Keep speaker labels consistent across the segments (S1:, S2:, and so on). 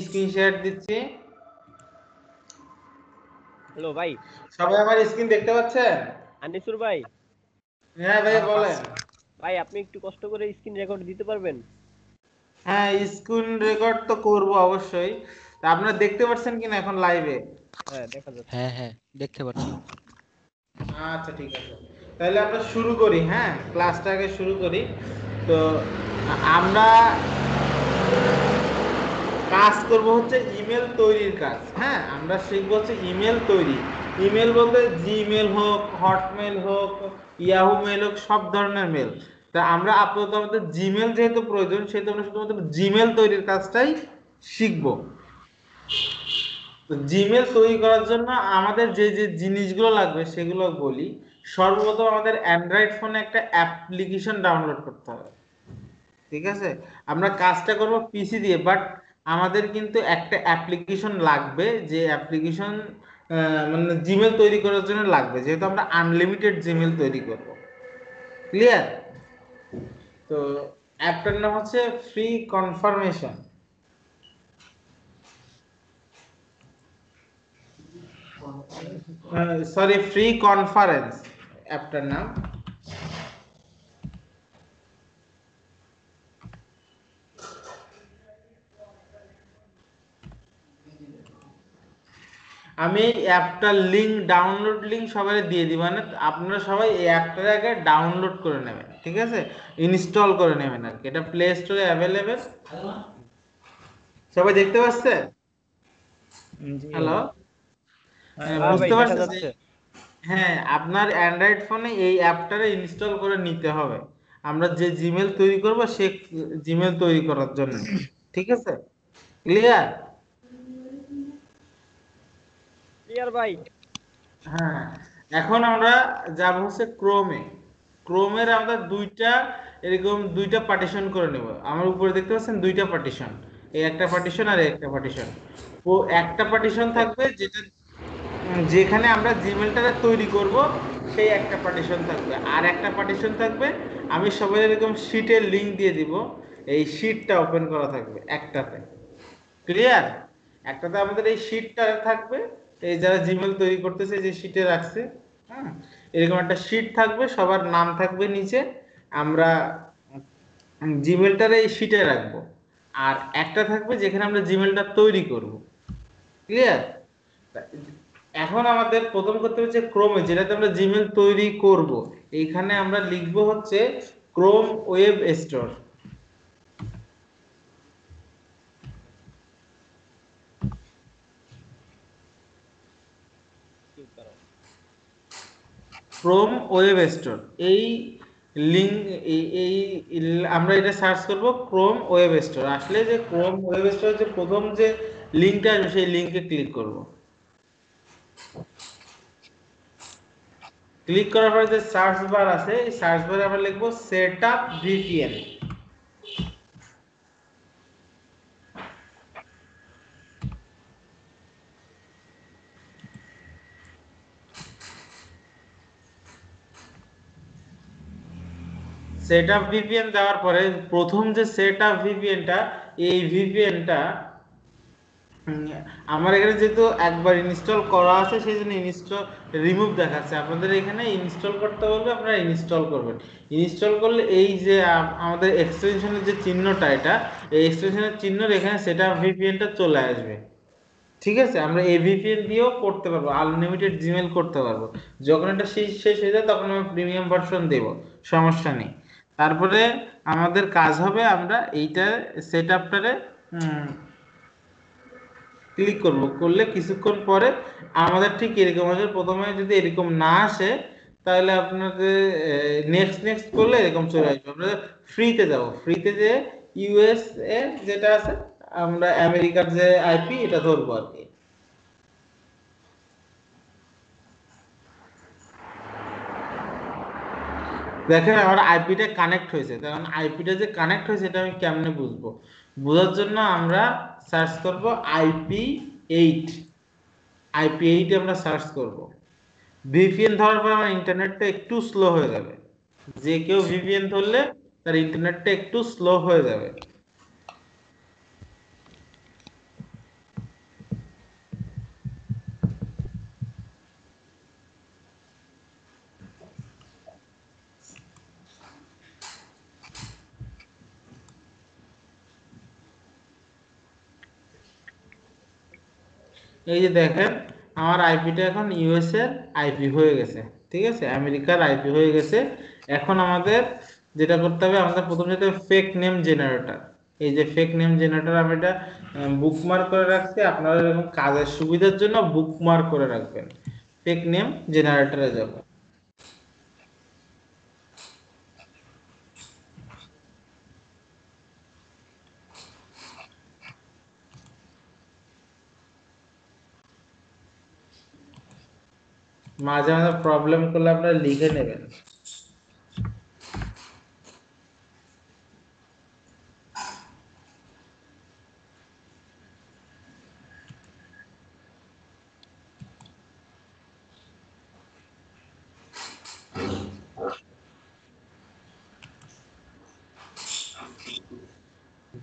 S1: Screen share দিচ্ছি।
S2: Hello ভাই,
S1: সবাই আমার স্ক্রিন দেখতে পাচ্ছেন?
S2: আনিসুর ভাই।
S1: হ্যাঁ ভাই বলেন।
S2: ভাই আপনি একটু কষ্ট করে স্ক্রিন রেকর্ড দিতে পারবেন?
S1: হ্যাঁ স্ক্রিন রেকর্ড তো করব অবশ্যই। তা আপনারা দেখতে পাচ্ছেন কিনা এখন লাইভে?
S2: হ্যাঁ, দেখা যাচ্ছে।
S3: হ্যাঁ হ্যাঁ দেখতে পাচ্ছি।
S1: আচ্ছা ঠিক আছে, তাহলে আমরা শুরু করি। হ্যাঁ ক্লাসটা আগে শুরু করি। তো আমরা কাজ করব হচ্ছে ইমেল তৈরির কাজ। হ্যাঁ আমরা শিখবো হচ্ছে ইমেল তৈরি। ইমেল বলতে জিমেল হোক, হটমেল হোক, ইয়াহু মেল হোক, সব ধরনের মেল। তা আমরা আপাতত আমাদের জিমেল যেহেতু প্রয়োজন, সেহেতু আমরা শুধুমাত্র জিমেল তৈরির কাজটাই শিখবো। তো জিমেল তৈরি করার জন্য আমাদের যে যে জিনিসগুলো লাগবে সেগুলো বলি। সর্বপ্রথম আমাদের অ্যান্ড্রয়েড ফোনে একটা অ্যাপ্লিকেশন ডাউনলোড করতে হবে। ঠিক আছে, আমরা কাজটা করব পিসি দিয়ে, বাট আমাদের কিন্তু একটা অ্যাপ্লিকেশন লাগবে, যে অ্যাপ্লিকেশন মানে জিমেল তৈরি করার জন্য লাগবে, যেহেতু আমরা আনলিমিটেড জিমেল তৈরি করব। ক্লিয়ার? তো অ্যাপটার নাম হচ্ছে free confirmation, sorry free conference অ্যাপটার নাম। আমি এই অ্যাপটার লিংক, ডাউনলোড লিংক সবাই দিয়ে দিব, মানে আপনারা সবাই এই অ্যাপটার আগে ডাউনলোড করে নেবেন। ঠিক আছে, ইনস্টল করে নেবেন আর কি। এটা প্লে স্টোরে অ্যাভেলেবেল। সবাই দেখতে পাচ্ছেন?
S3: জি ভাই।
S1: হ্যালো?
S2: হ্যাঁ ভাই,
S1: বুঝতে
S2: দেখা
S1: পারছেন যে
S2: যাচ্ছে।
S1: হ্যাঁ আপনার অ্যান্ড্রয়েড ফোনে এই অ্যাপটারে ইনস্টল করে নিতে হবে, আমরা যে জিমেল তৈরি করব সে জিমেল তৈরি করার জন্য। ঠিক আছে, ক্লিয়ার?
S2: ক্লিয়ার ভাই।
S1: হ্যাঁ, এখন আমরা যাব হচ্ছে ক্রোমে। ক্রোমের আমরা দুইটা পার্টিশন করে নেব। আমার উপরে দেখতে পাচ্ছেন দুইটা পার্টিশন, এই একটা পার্টিশন আর এই একটা পার্টিশন। ও একটা পার্টিশন থাকবে যেটা যেখানে আমরা জিমেলটা তৈরি করব, সেই একটা পার্টিশন থাকবে। আর একটা পার্টিশন থাকবে, আমি সবাই এরকম শীটের লিংক দিয়ে দিব, এই শীটটা ওপেন করা থাকবে একটাতে। ক্লিয়ার? একটাতে আমাদের এই শীটটা থাকবে, এই যারা জিমেল তৈরি করতেছে যে শীটে রাখছে। হ্যাঁ, এরকম একটা শীট থাকবে, সবার নাম থাকবে নিচে। আমরা জিমেলটার এই শীটে রাখবো। আর একটা থাকবে যেখানে আমরা জিমেলটা তৈরি করব। ক্লিয়ার? এখন আমাদের প্রথম করতে হচ্ছে ক্রোমে, যেটাতে আমরা জিমেল তৈরি করব, এইখানে আমরা লিখবো হচ্ছে Chrome web store. Chrome web store, এই লিঙ্ক, এই আমরা এটা সার্চ করব ক্রোম ওয়েব স্টোর। আসলে যে ক্রোম ওয়েব স্টোর যে প্রথম যে লিঙ্কটা আসবে সেই লিঙ্কে ক্লিক করব। ক্লিক করার পরে যে সার্চ বার আছে, এই সার্চ বারে আমরা লিখব সেটআপ ভিপিএন। সেটআপ ভিপিএন দেওয়ার পরে প্রথম যে সেটআপ ভিপিএনটা, এই ভিপিএনটা আমার এখানে যেহেতু একবার ইনস্টল করা আছে সেই জন্য ইনস্টল রিমুভ দেখাচ্ছে। আপনাদের এখানে ইনস্টল করতে বলবে, আপনারা ইনস্টল করবেন। ইনস্টল করলে এই যে আমাদের এক্সটেনশনের যে চিহ্নটা, এটা এই এক্সটেনশনের চিহ্নর এখানে সেটআপ ভিপিএনটা চলে আসবে। ঠিক আছে, আমরা এই ভিপিএন দিয়েও করতে পারবো, আনলিমিটেড জিমেল করতে পারবো। যখন এটা শেষ হয়ে যায় তখন আমরা প্রিমিয়াম ভার্সন দেব, সমস্যা নেই। তারপরে আমাদের কাজ হবে, আমরা এইটা সেটআপটারে ক্লিক করব, করলে কিছুক্ষণ পরে আমাদের ঠিক এরকম আসবে। প্রথমে যদি এরকম না আসে তাহলে আপনাদের নেক্সট নেক্সট করলে এরকম চলে আসবে। আমরা ফ্রিতে যাব, ফ্রিতে যে ইউএস এ যেটা আছে, আমরা আমেরিকার যে আইপি এটা ধরবো আর কি। দেখেন আমার আইপিটা কানেক্ট হয়েছে, কারণ আইপিটা যে কানেক্ট হয়েছে এটা আমি কেমনে বুঝবো? বোঝার জন্য আমরা সার্চ করব IP8। IP8 আমরা সার্চ করব। ভিপিএন ধরার পর আমার ইন্টারনেটটা একটু স্লো হয়ে যাবে। যে কেউ ভিপিএন ধরলে তার ইন্টারনেটটা একটু স্লো হয়ে যাবে। এই যে দেখেন আমার আইপিটা এখন ইউএস এর আইপি হয়ে গেছে, ঠিক আছে, আমেরিকার আইপি হয়ে গেছে। এখন আমাদের যেটা করতে হবে, আমাদের প্রথম যেতে হবে ফেক নেম জেনারেটর। এই যে ফেক নেম জেনারেটর আমি এটা বুকমার্ক করে রাখছি, আপনারা এরকম কাজের সুবিধার জন্য বুকমার্ক করে রাখবেন। ফেক নেম জেনারেটরে যাব। মাঝে মাঝে প্রবলেম করলে আপনারা লিখে নেবেন।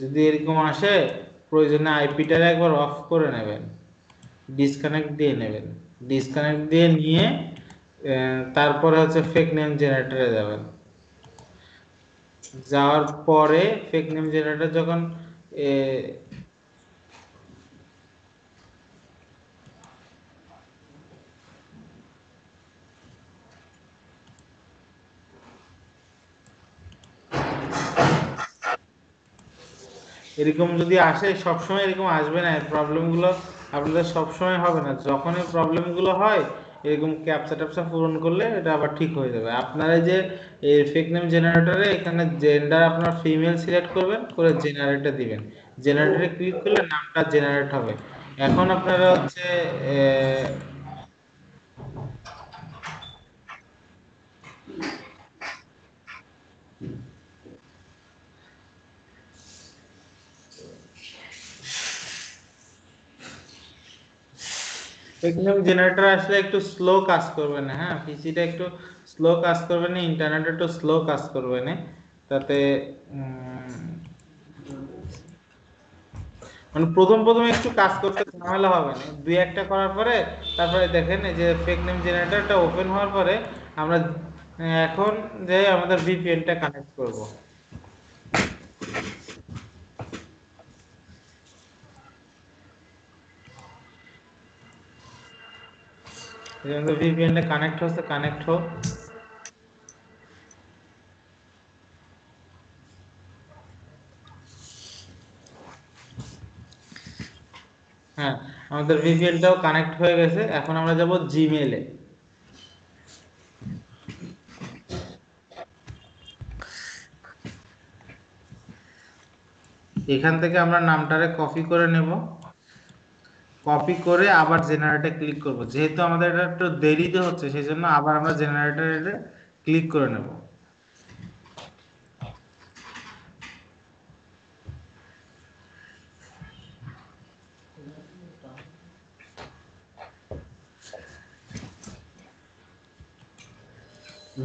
S1: যদি এরকম আসে, প্রয়োজনে আইপিটারে একবার অফ করে নেবেন, ডিসকানেক্ট দিয়ে নেবেন। ডিসকানেক্ট দিয়ে নিয়ে তারপরে হচ্ছে ফেক নেম জেনারেটরে যাবেন। যাওয়ার পরে ফেক নেম জেনারেটর যখন এ, এরকম যদি আসে, সবসময় এরকম আসবে না, প্রবলেম গুলো আপনাদের সবসময় হবে না। যখন এই প্রবলেম গুলো হয়, এরকম ক্যাপচা ট্যাপচা পূরণ করলে এটা আবার ঠিক হয়ে যাবে। আপনারা এই যে এই ফেক নেম জেনারেটরে এখানে জেন্ডার আপনার ফিমেল সিলেক্ট করবেন, করে জেনারেটর দিবেন। জেনারেটরে ক্লিক করলে নামটা জেনারেট হবে। এখন আপনারা হচ্ছে টেকনিক জেনারেটর আসলে একটু স্লো কাজ করবে না, হ্যাঁ, পিসিটা একটু স্লো কাজ করবে না, ইন্টারনেট একটু স্লো কাজ করবে না। তাতে মানে প্রথম প্রথম একটু কাজ করতে ঝামেলা হবে না, দুই একটা করার পরে তারপরে দেখেন এই যে ফেক নেম জেনারেটরটা ওপেন হওয়ার পরে আমরা এখন যে আমাদের ভিপিএনটা কানেক্ট করব। এই যে আমাদের ভিপিএনটা কানেক্ট হচ্ছে, কানেক্ট হোক। হ্যাঁ, আমাদের ভিপিএনটাও কানেক্ট হয়ে গেছে। এখন আমরা যাব জিমেইলে। এখান থেকে আমরা নামটারে কপি করে নেব, কপি করে আবার জেনারেটে ক্লিক করব। যেহেতু আমাদের এটা একটু দেরিতে হচ্ছে, সেই জন্য আবার আমরা জেনারেটরে ক্লিক করে নেব।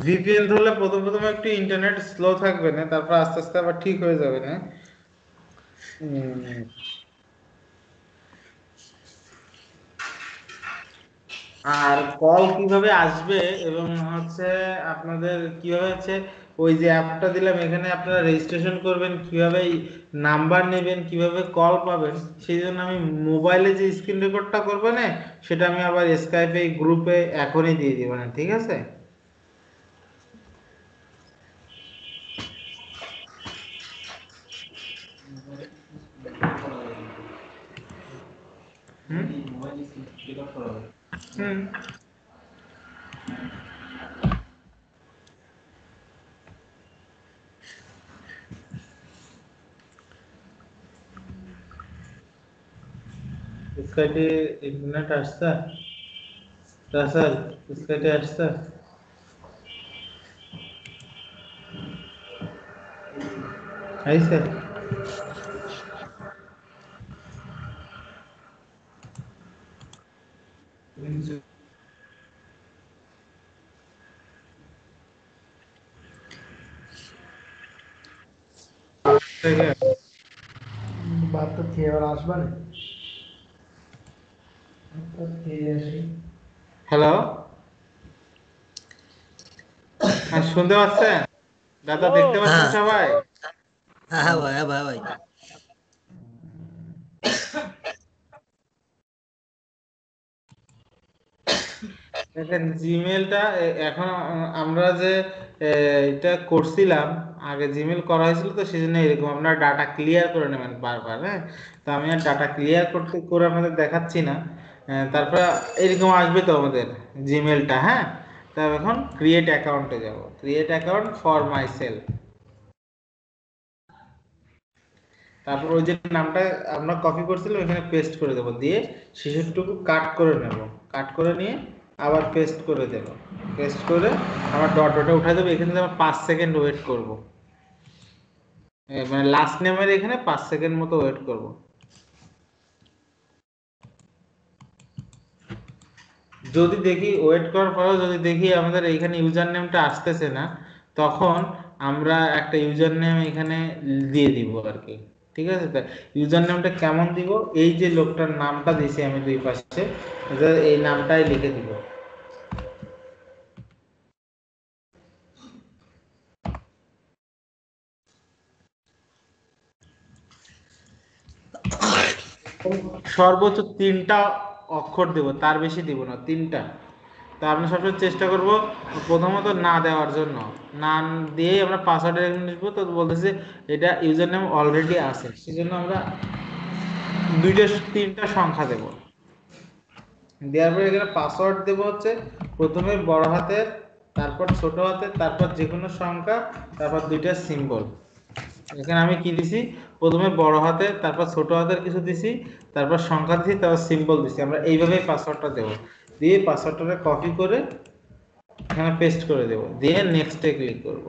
S1: ভিপিএন ধরলে প্রথম প্রথম একটু ইন্টারনেট স্লো থাকবে না, তারপর আস্তে আস্তে আবার ঠিক হয়ে যাবে না। আর কল কিভাবে আসবে এবং হচ্ছে আপনাদের কিভাবে হচ্ছে ওই যে অ্যাপটা দিলাম এখানে আপনারা রেজিস্ট্রেশন করবেন, কিভাবে নাম্বার নেবেন, কিভাবে কল পাবেন, সেই জন্য আমি মোবাইলে যে স্ক্রিন রেকর্ডটা করবো না, সেটা আমি আবার স্কাইপে গ্রুপে এখনই দিয়ে দিব না, ঠিক আছে? হুম হুম স্কাইপে ইন্টারনেট আসছে, রাসেল, স্কাইপে আসছে। আইছে।
S4: বাদ তো খেয়ে এবার আসবা না, তো খেয়ে আসি।
S1: হ্যালো, হ্যাঁ শুনতে পাচ্ছেন? দাদা
S2: হ্যালো।
S1: দেখতে পাচ্ছেন
S3: হ্যাঁ
S1: সবাই?
S3: হ্যাঁ হ্যাঁ ভাই, হ্যাঁ ভাই ভাই।
S1: দেখেন জিমেলটা এখন আমরা যে এটা করছিলাম, আগে জিমেল করা হয়েছিল তো সেজন্য এরকম আপনারা ডাটা ক্লিয়ার করে নেবেন বারবার। হ্যাঁ, তো আমি আর ডাটা ক্লিয়ার করতে করে আপনাদের দেখাচ্ছি না। তারপরে এরকম আসবে তো আমাদের জিমেলটা। হ্যাঁ, তা এখন ক্রিয়েট অ্যাকাউন্টে যাব, create account for my self. তারপর ওই যে নামটা আমরা কপি করছিলাম এখানে পেস্ট করে দেবো, দিয়ে শেষেরটুকু কাট করে নেব, কাট করে নিয়ে আবার পেস্ট করে দেব, পেস্ট করে আবার ডট ডটে উঠে দেবো। এখানে আমরা 5 সেকেন্ড ওয়েট করব, মানে লাস্ট নেমের এখানে 5 সেকেন্ড মতো ওয়েট করব। যদি দেখি ওয়েট করার পরেও যদি দেখি আমাদের এইখানে ইউজার নেমটা আসতেছে না, তখন আমরা একটা ইউজার নেম এখানে দিয়ে দিব আর কি। ঠিক আছে, তা ইউজার নেমটা কেমন দিব, এই যে লোকটার নামটা দিয়েছি আমি দুই পাশে, এই নামটাই লিখে দিব। সর্বোচ্চ 3টা অক্ষর দেব, তার বেশি দিব না, 3টা। তা আমরা সবসময় চেষ্টা করব প্রথমত না দেওয়ার জন্য, না দিয়ে আমরা পাসওয়ার্ডে লিখবো। তো বলতেছে এটা ইউজার নেম অলরেডি আছে, সেজন্য আমরা 3টা সংখ্যা দেব। দেওয়ার পরে এখানে পাসওয়ার্ড দেব হচ্ছে প্রথমে বড় হাতের, তারপর ছোট হাতের, তারপর যে কোনো সংখ্যা, তারপর 2টা সিম্বল। এখানে আমি কি দিছি, প্রথমে বড় হাতের, তারপর ছোট হাতের কিছু দিছি, তারপর সংখ্যা দিছি, তারপর সিম্বল দিছি। আমরা এইভাবেই পাসওয়ার্ডটা দেব, দিয়ে পাসওয়ার্ডটা কপি করে এখানে পেস্ট করে দেব, দিয়ে নেক্সটে ক্লিক করব।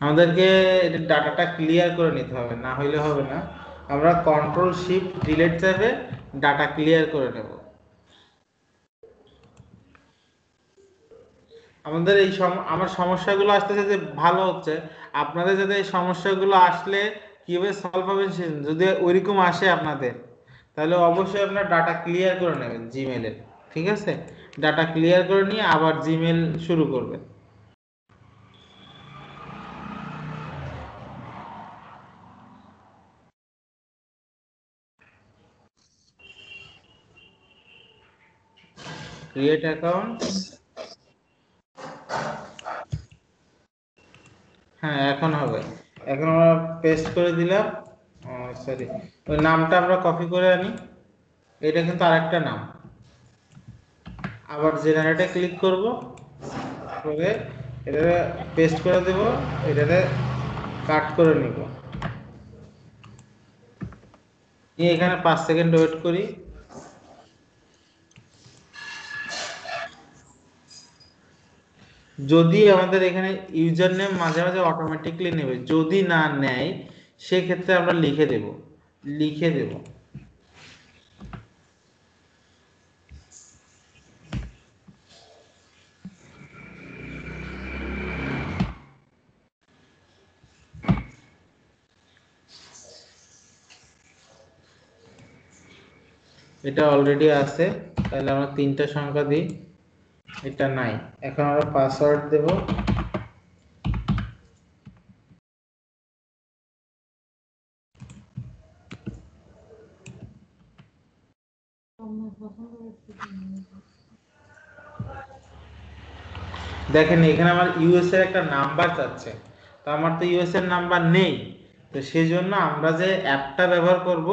S1: আমাদেরকে এটা ডাটাটা ক্লিয়ার করে নিতে হবে, না হইলে হবে না। আমরা কন্ট্রোল শিফট ডিলিট চাপে ডাটা ক্লিয়ার করে নেব। আমাদের এই আমার সমস্যাগুলো আসতেছে যে ভালো হচ্ছে, আপনাদের যাতে এই সমস্যাগুলো আসলে কিভাবে সলভ হবে, যদি ওইরকম আসে আপনাদের, তাহলে অবশ্যই আপনার ডাটা ক্লিয়ার করে নেবেন জিমেলের। ঠিক আছে, ডাটা ক্লিয়ার করে নিয়ে আবার জিমেল শুরু করবেন। ক্রিয়েট অ্যাকাউন্ট, হ্যাঁ এখন হবে। এখন আমরা পেস্ট করে দিলাম, সরি, ওই নামটা আমরা কপি করে আনি, এটা কিন্তু আরেকটা নাম। আবার জেনারেটে ক্লিক করব, করে এটাতে পেস্ট করে দেব, এটাতে কাট করে নিব, নিয়ে এখানে 5 সেকেন্ড ওয়েট করি। যদি আমাদের এখানে ইউজার নেম মাঝে মাঝে অটোমেটিকলি নেবে, যদি না নেয় সেক্ষেত্রে আমরা লিখে দেব, লিখে দেব। এটা অলরেডি আছে, তাহলে আমরা 3টা সংখ্যা দিই, এটা নাই। এখন আমরা পাসওয়ার্ড দেব, দেখেন এখানে আমার ইউএস এর একটা নাম্বার চাচ্ছে, তো আমার তো ইউএস এর নাম্বার নেই। তো সেই জন্য আমরা যে অ্যাপটা ব্যবহার করব,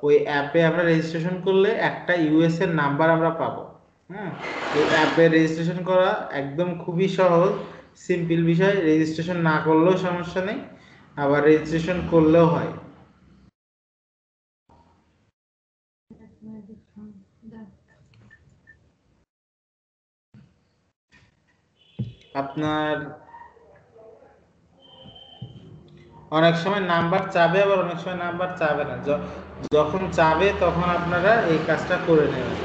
S1: ওই অ্যাপে আমরা রেজিস্ট্রেশন করলে একটা ইউএস এর নাম্বার আমরা পাবো। হ্যাঁ, এই অ্যাপে রেজিস্ট্রেশন করা একদম খুবই সহজ, সিম্পল বিষয়। রেজিস্ট্রেশন না করলেও সমস্যা নেই, আবার রেজিস্ট্রেশন করলেও হয়। আপনার অনেক সময় নাম্বার চাবে, আবার অনেক সময় নাম্বার চাবে না। যখন চাবে তখন আপনারা এই কাজটা করে নেবেন।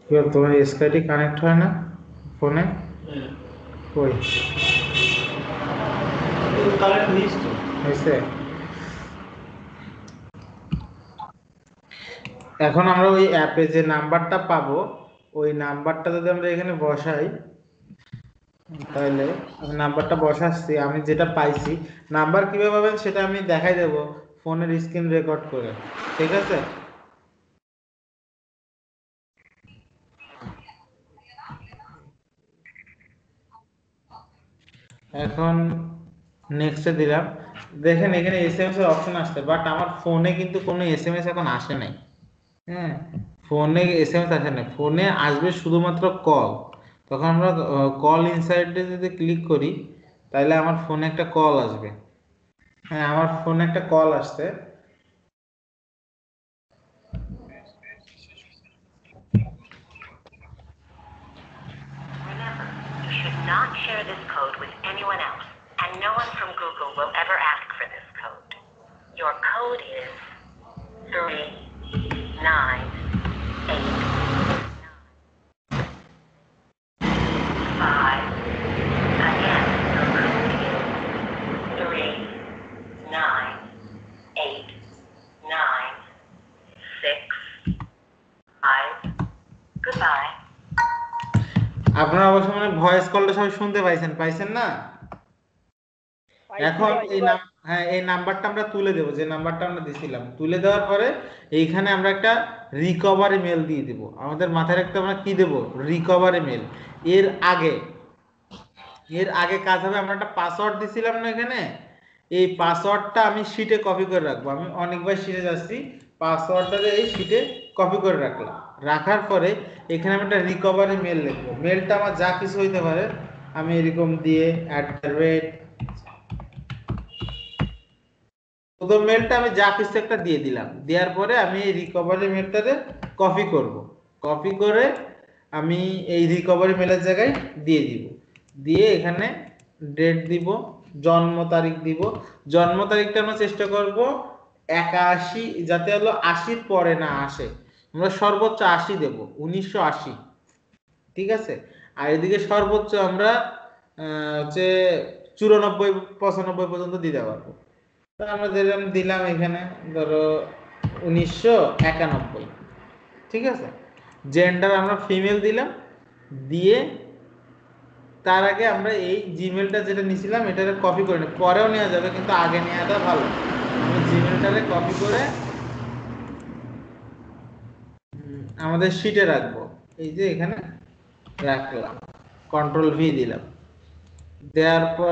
S1: কি বল, তোমার এসকাইটি কানেক্ট হয় না ফোনে? কই
S3: কারেন্ট লিস্ট
S1: হয়েছে? এখন আমরা ওই অ্যাপে যে নাম্বারটা পাবো, ওই নাম্বারটা যদি আমরা এখানে বসাই, তাহলে আমি নাম্বারটা বসাচ্ছি, আমি যেটা পাইছি। নাম্বার কিভাবে পাবেন সেটা আমি দেখাই দেব ফোনের স্ক্রিন রেকর্ড করে, ঠিক আছে? এখন নেক্সটে দিলাম। দেখেন এখানে এসএমএস এর অপশন আসছে, বাট আমার ফোনে কিন্তু কোনো এসএমএস এখন আসে নাই। হ্যাঁ, ফোনে এসএমএস আসে না, ফোনে আসবে শুধুমাত্র কল। তখন আমরা কল ইনসাইডে যদি ক্লিক করি, তাহলে আমার ফোনে একটা কল আসবে। হ্যাঁ, আমার ফোনে একটা কল আসছে।
S5: Remember, you should not share this code with anyone else, and no one from Google will ever ask for this code. Your code is 3989. Again, your code is 398965. Goodbye.
S1: আপনারা অবশ্য মানে voice কলটা সবাই শুনতে পাইছেন না? এখন হ্যাঁ, এই নাম্বারটা আমরা তুলে দেবো, যে নাম্বারটা আমরা দিছিলাম। তুলে দেওয়ার পরে এইখানে আমরা একটা রিকভারি মেল দিয়ে দিব। আমাদের মাথায় রাখতে আমরা কি দেব? Recovery mail. এর আগে কাজ হবে, আমরা একটা পাসওয়ার্ড দিছিলাম না এখানে, এই পাসওয়ার্ডটা আমি শিটে কপি করে রাখবো। আমি অনেকবার শিটে যাচ্ছি, পাসওয়ার্ডটা এই শিটে কপি করে রাখলাম। রাখার পরে এখানে আমি একটা রিকভারি মেল লিখবো। মেলটা আমার যা কিছু হইতে পারে, আমি এরকম দিয়ে প্রথম মেলটা আমি যা কিছু একটা দিয়ে দিলাম। দেওয়ার পরে আমি এই রিকভারি মেলটাতে কপি করব। কপি করে আমি এই রিকভারি মেলের জায়গায় দিয়ে দিব। দিয়ে এখানে ডেট দিব, জন্ম তারিখ দিব। জন্ম তারিখটা আমরা চেষ্টা করব 81, যাতে হলো 80-র পরে না আসে। আমরা সর্বোচ্চ 80 দেব, 1980, ঠিক আছে? আর এদিকে সর্বোচ্চ আমরা হচ্ছে 94-95 পর্যন্ত দিতে পারবো। তো আমরা যেরকম দিলাম এখানে ধরো 1991, ঠিক আছে? জেন্ডার আমরা ফিমেল দিলাম। দিয়ে তার আগে আমরা এই জিমেলটা যেটা নিয়েছিলাম এটাকে কপি করে নিই, পরেও নেওয়া যাবে কিন্তু আগে নেওয়াটা ভালো। আমি জিমেলটাকে কপি করে আমাদের শিটে রাখবো। এই যে এখানে রাখলাম, কন্ট্রোল ভি দিলাম। দেওয়ার পর